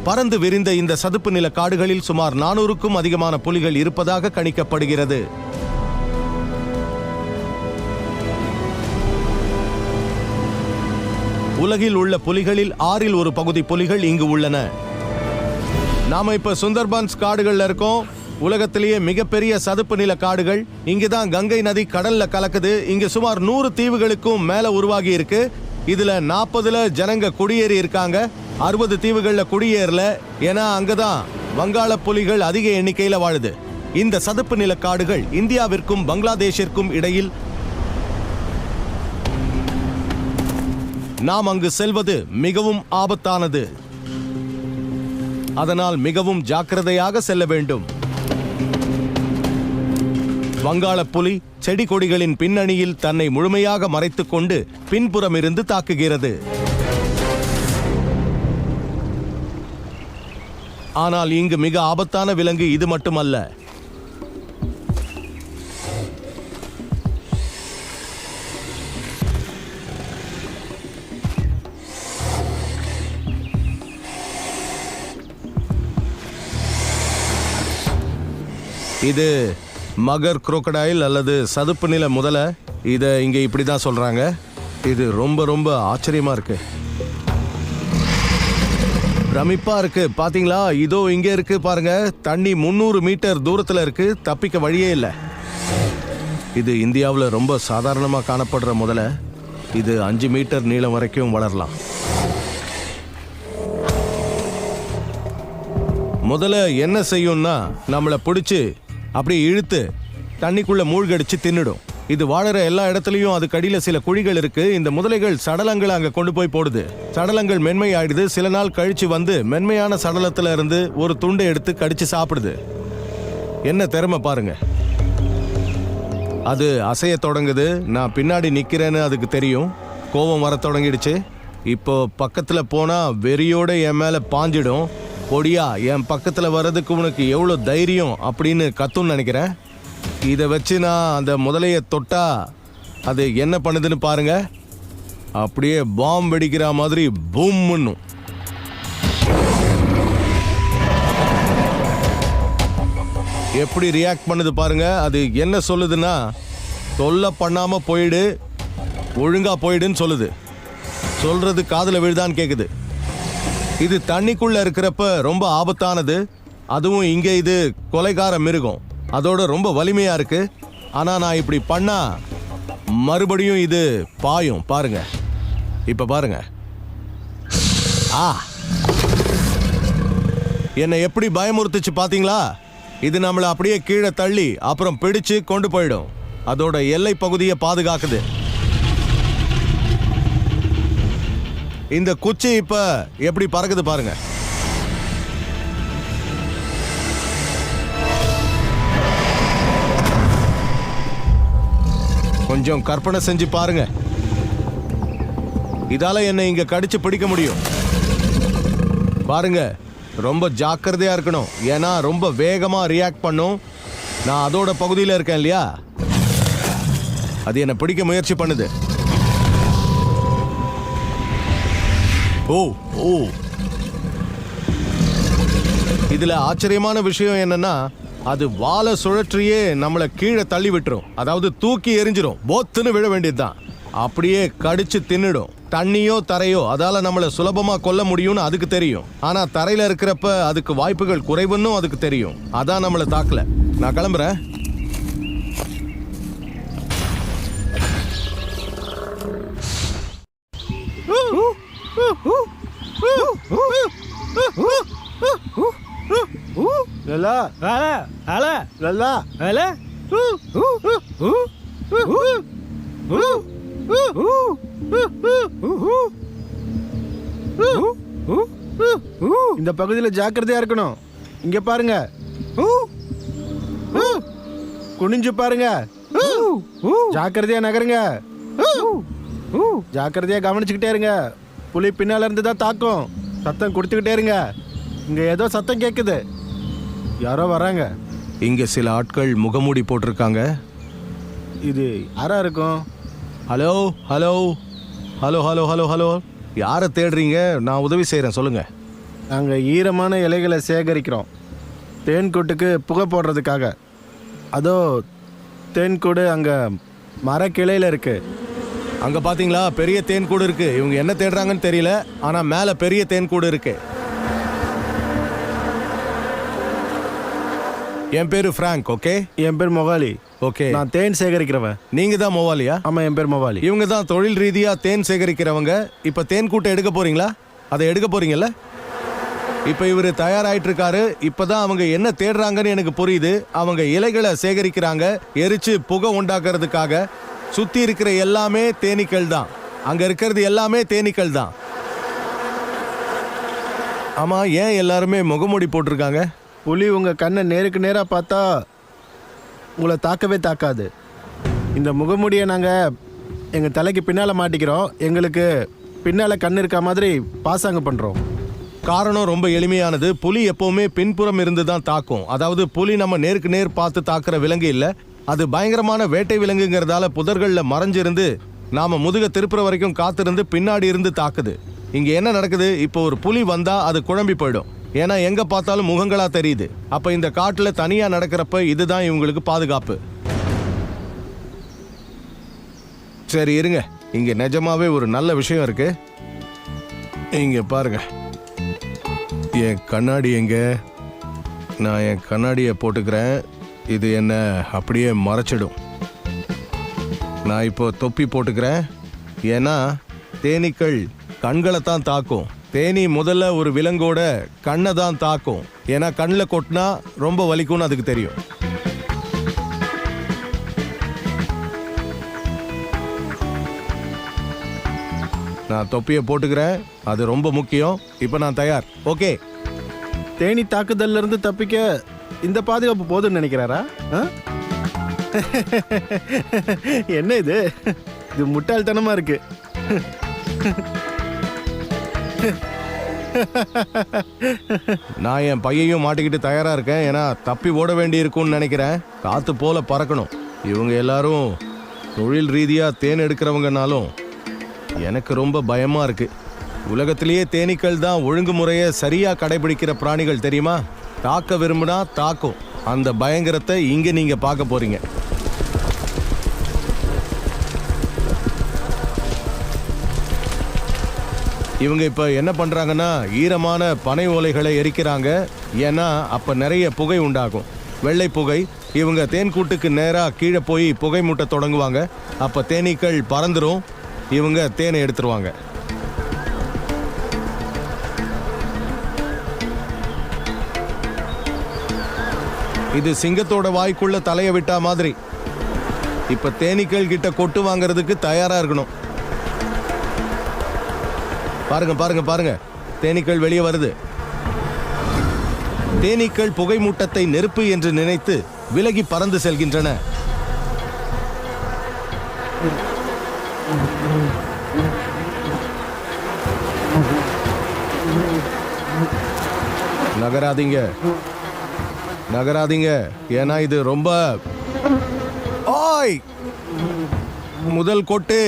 பறந்து விரிந்த இந்த சதுப்பு நில காடுகளில் சுமார் 400க்கும் அதிகமான புலிகள் இருப்பதாக கணிக்கப்படுகிறது. உலகில் உள்ள புலிகளில் 6இல் ஒரு பகுதி புலிகள் இங்கு உள்ளன. நாம இப்ப சுந்தர்பான்ஸ் காடுகள்ல இருக்கோம். உலகத்திலேயே மிகப்பெரிய சதுப்பு நில காடுகள். இங்குதான் கங்கை நதி கடல்ல கலக்குது. இங்க சுமார் 100 தீவுகளுக்கும் மேல உருவாகி இருக்கு. இதுல 40ல ஜனங்க குடியேறி இருக்காங்க. 60 தீவுகள்ல குடியேறல. ஏன்னா அங்கதான் வங்காள புலிகள் அதிக எண்ணிக்கையில வாழுது. இந்த சதுப்பு நில காடுகள் இந்தியாவிற்கும் பங்களாதேஷிற்கும் இடையில். நாம் அங்கு செல்வது மிகவும் ஆபத்தானது. அதனால் மிகவும் ஜாக்கிரதையாக செல்ல வேண்டும். வங்காள புலி செடி கொடிகளின் பின்னணியில் தன்னை முழுமையாக மறைத்துக் கொண்டு பின்புறம் இருந்து தாக்குகிறது. ஆனால் இங்கு மிக ஆபத்தான விலங்கு இது மட்டுமல்ல. இது மகர் குரோக்கடைல் அல்லது சதுப்பு நில முதல. இதை இங்க இப்படிதான் சொல்றாங்க. இது ரொம்ப ரொம்ப ஆச்சரியமா இருக்கு, பிரமிப்பா இருக்கு. பாத்தீங்களா, இதோ இங்க இருக்கு பாருங்க. தண்ணி 300 மீட்டர் தூரத்துல இருக்கு. தப்பிக்க வழியே இல்லை. இது இந்தியாவில் ரொம்ப சாதாரணமா காணப்படுற முதல. இது 5 மீட்டர் நீளம் வரைக்கும் வளரலாம். முதல்ல என்ன செய்யும்னா நம்மளை பிடிச்சு அப்படியே இழுத்து தண்ணிக்குள்ள மூழ்கடிச்சு தின்னுடும். இது வாழற எல்லா இடத்துலயும் அது கடியில சில குழிகள் இருக்கு. இந்த முதலைகள் சடலங்களை அங்க கொண்டு போய் போடுது. சடலங்கள் மென்மை ஆயிடுது. சில நாள் கழிச்சு வந்து மென்மையான சடலத்துல இருந்து ஒரு துண்டை எடுத்து கடிச்சு சாப்பிடுது. என்ன திறமை பாருங்க. அது அசைய தொடங்குது. நான் பின்னாடி நிக்கிறேன்னு அதுக்கு தெரியும். கோபம் வர தொடங்கிடுச்சு. இப்போ பக்கத்துல போனா வெறியோட என் மேல பாஞ்சிடும். பொடியா, என் பக்கத்துல வர்றதுக்கு உனக்கு எவ்வளவு தைரியம் அப்படின்னு கத்துன்னு நினைக்கிறேன். இதை வச்சு நான் அந்த முதலைய தொட்டா அது என்ன பண்ணுதுன்னு பாருங்க. அப்படியே பாம்பு வெடிக்கிற மாதிரி பூம்னு. எப்படி ரியாக்ட் பண்ணுது பாருங்க. அது என்ன சொல்லுதுன்னா, தொல்லை பண்ணாம போயிடு, ஒழுங்கா போயிடுன்னு சொல்லுது. சொல்றது காதுல விழுதான்னு கேக்குது. இது தண்ணிக்குள்ள இருக்கிறப்ப ரொம்ப ஆபத்தானது. அதுவும் இங்க இது கொலைகார மிருகம். அதோட ரொம்ப வலிமையா இருக்கு. ஆனா நான் இப்படி பண்ணா மறுபடியும் இது பாயும். பாருங்க, இப்ப பாருங்க. என்னை எப்படி பயமுறுத்துச்சு பாத்தீங்களா? இது நம்மளை அப்படியே கீழே தள்ளி அப்புறம் பிடிச்சு கொண்டு போயிடும். அதோட எல்லை பகுதியை பாதுகாக்குது. இந்த குச்சி இப்ப எப்படி பறக்குது பாருங்க. கொஞ்சம் கற்பனை செஞ்சு பாருங்க. இதால என்ன இங்க கடிச்சு பிடிக்க முடியும். பாருங்க, ரொம்ப ஜாக்கிரதையா இருக்கணும். ஏன்னா ரொம்ப வேகமா ரியாக்ட் பண்ணும். நான் அதோட பகுதியில் இருக்கேன் இல்லையா, அது என்ன பிடிக்க முயற்சி பண்ணுது. ஓ ஓ இதுல ஆச்சரியமான விஷயம் என்னன்னா, அது வாழை சுழற்றியே நம்மளை கீழே தள்ளி விட்டுரும். அதாவது தூக்கி எரிஞ்சிரும். போத்துன்னு விழ வேண்டியதுதான். அப்படியே கடிச்சு தின்னுடும். தண்ணியோ தரையோ அதால நம்மள சுலபமா கொல்ல முடியும்னு அதுக்கு தெரியும். ஆனா தரையில இருக்கிறப்ப அதுக்கு வாய்ப்புகள் குறைவுன்னு அதுக்கு தெரியும். அதான் நம்மள தாக்கல. நான் கிளம்புறேன்.
லல்லா
அல அல
லல்லா
அல
இந்த பகுதியில் ஜாக்கிரதையா இருக்கணும். இங்க பாருங்க, குனிஞ்சு பாருங்க, ஜாக்கிரதையா நகருங்க, ஜாக்கிரதையா கவனிச்சுக்கிட்டே இருங்க. புலி பின்னால இருந்து தான் தாக்கும். சத்தம் கொடுத்துக்கிட்டே இருங்க. இங்க ஏதோ சத்தம் கேக்குது, யாரோ வராங்க.
இங்க சில ஆட்கள் முகமூடி போட்டிருக்காங்க.
இது யாரா இருக்கும்?
Hello hello hello hello hello hello, யாரை தேடுறீங்க? நான் உதவி செய்கிறேன், சொல்லுங்க.
நாங்கள் ஈரமான இலைகளை சேகரிக்கிறோம், தேன்கூட்டுக்கு புகை போடுறதுக்காக. அதோ தேன்கூடு அங்கே மரக்கிளையில் இருக்கு.
அங்கே பார்த்தீங்களா, பெரிய தேன்கூடு இருக்கு. இவங்க என்ன தேடுறாங்கன்னு தெரியல, ஆனால் மேலே பெரிய தேன்கூடு இருக்கு. என் பேரு ஃப்ராங்க். ஓகே,
என் பேர் மொவாலி.
ஓகே,
நான் தேன் சேகரிக்கிறவன்.
நீங்க தான் மொவாலியா?
ஆமாம், என் பேர் மொவாலி.
இவங்க தான் தொழில் ரீதியா தேன் சேகரிக்கிறவங்க. இப்ப தேன் கூட்டை எடுக்க போறீங்களா? அதை எடுக்க போறீங்கல்ல? இப்ப இவரு தயாராயிட்டு இருக்காரு. இப்பதான் அவங்க என்ன தேடுறாங்கன்னு எனக்கு புரியுது. அவங்க இலைகளை சேகரிக்கிறாங்க, எரிச்சு புகை உண்டாக்குறதுக்காக. சுத்தி இருக்கிற எல்லாமே தேனீக்கள் தான். அங்க இருக்கிறது எல்லாமே தேனீக்கள் தான். ஆமா, ஏன் எல்லாருமே முகமூடி போட்டிருக்காங்க?
புலி உங்கள் கண்ணை நேருக்கு நேராக பார்த்தா உங்களை தாக்கவே தாக்காது. இந்த முகமூடியை நாங்கள் எங்கள் தலைக்கு பின்னால் மாட்டிக்கிறோம். எங்களுக்கு பின்னால் கண் இருக்க மாதிரி பாசாங்க பண்ணுறோம்.
காரணம் ரொம்ப எளிமையானது. புலி எப்பவுமே பின்புறம் இருந்து தான் தாக்கும். அதாவது புலி நம்ம நேருக்கு நேர் பார்த்து தாக்குற விலங்கு இல்லை. அது பயங்கரமான வேட்டை விலங்குங்கிறதால புதர்களில் மறைஞ்சிருந்து நாம முதுக திருப்புற வரைக்கும் காத்திருந்து பின்னாடி இருந்து தாக்குது. இங்க என்ன நடக்குது? இப்போ ஒரு புலி வந்தா அது குழம்பி போயிடும். ஏன்னா எங்க பார்த்தாலும் முகங்களா தெரியுது. அப்ப இந்த காட்டுல தனியா நடக்கிறப்ப இதுதான் இவங்களுக்கு பாதுகாப்பு. சரி இருங்க, இங்க நிஜமாவே ஒரு நல்ல விஷயம் இருக்கு. இங்க பாருங்க, என் கண்ணாடி எங்க? நான் என் கண்ணாடியை போட்டுக்கிறேன். இது என்ன அப்படியே மறைச்சிடும். நான் இப்போ தொப்பி போட்டுக்கிறேன். ஏன்னா தேனீக்கள் கண்களை தான் தாக்கும். தேனி முதல்ல ஒரு விலங்கோட கண்ணை தான் தாக்கும். ஏன்னா கண்ணில் கொட்டினா ரொம்ப வலிக்கும்னு அதுக்கு தெரியும். நான் தொப்பியை போட்டுக்கிறேன், அது ரொம்ப முக்கியம். இப்போ நான் தயார். ஓகே,
தேனி தாக்குதல்ல இருந்து தப்பிக்க இந்த பாதுகாப்பு போதும்னு நினைக்கிறாரா? என்ன இது? இது முட்டாள்தனமா இருக்கு.
நான் என் பையையும் மாட்டிக்கிட்டு தயாரா இருக்கேன். ஏன்னா தப்பி ஓட வேண்டி இருக்கும்னு நினைக்கிறேன். காத்து போல பறக்கணும். இவங்க எல்லாரும் தொழில் ரீதியா தேன் எடுக்கிறவங்கனாலும் எனக்கு ரொம்ப பயமா இருக்கு. உலகத்திலேயே தேனீக்கள் தான் ஒழுங்குமுறையை சரியா கடைபிடிக்கிற பிராணிகள், தெரியுமா? தாக்க விரும்பினா தாக்கும். அந்த பயங்கரத்தை இங்க நீங்க பார்க்க போறீங்க. இவங்க இப்ப என்ன பண்றாங்கன்னா, ஈரமான பனை ஓலைகளை எரிக்கிறாங்க. ஏன்னா அப்ப நிறைய புகை உண்டாகும், வெள்ளை புகை. இவங்க தேன்கூட்டுக்கு நேரா கீழே போய் புகை மூட்ட தொடங்குவாங்க. அப்ப தேனீக்கள் பறந்துரும். இவங்க தேனை எடுத்துருவாங்க. இது சிங்கத்தோட வாய்க்குள்ள தலையை விட்டா மாதிரி. இப்ப தேனீக்கள் கிட்ட கொட்டு வாங்கறதுக்கு தயாரா இருக்கணும். பாருங்க பாருங்க பாருங்க, தேனீக்கள் வெளியே வருது. தேனீக்கள் புகை மூட்டத்தை நெருப்பு என்று நினைத்து விலகி பறந்து செல்கின்றன. நகராதீங்க, நகராதீங்க. ஏன்னா இது ரொம்ப... ஓய், முதல் கொட்டு.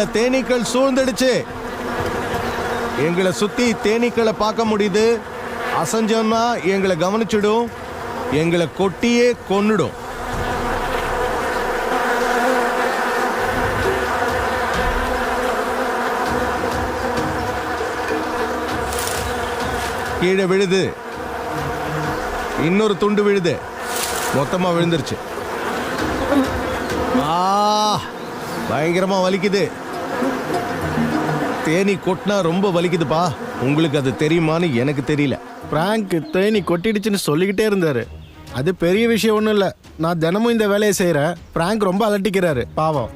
எங்களை தேனீக்கள் சூழ்ந்துடுச்சு. எங்களை சுத்தி தேனீக்களை பார்க்க முடியுது. அசஞ்சோம்னா எங்களை கவனிச்சிடும், எங்களை கொட்டியே கொன்னுடும். கீழே விழுது, இன்னொரு துண்டு விழுது, மொத்தமா விழுந்துருச்சு. பயங்கரமா வலிக்குது. தேனி கொட்டினா ரொம்ப வலிக்குதுப்பா. உங்களுக்கு அது தெரியுமான்னு எனக்கு தெரியல.
பிராங்க் தேனி கொட்டிடுச்சுன்னு சொல்லிக்கிட்டே இருந்தாரு. அது பெரிய விஷயம் ஒன்றும் இல்லை. நான் தினமும் இந்த வேலையை செய்கிறேன். பிராங்க் ரொம்ப அலட்டிக்கிறாரு. பாவம்,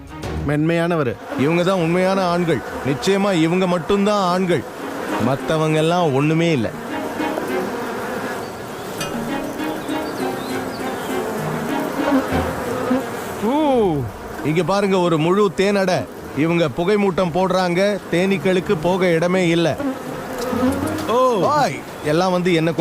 மென்மையானவர்.
இவங்க தான் உண்மையான ஆண்கள். நிச்சயமா இவங்க மட்டும்தான் ஆண்கள். மற்றவங்க எல்லாம் ஒண்ணுமே இல்லை. இங்க பாருங்க, ஒரு முழு தேனடை. இவங்க புகை மூட்டம் போடுறாங்க. தேனீக்களுக்கு போக இடமே இல்லை. எல்லாம் வந்து என்ன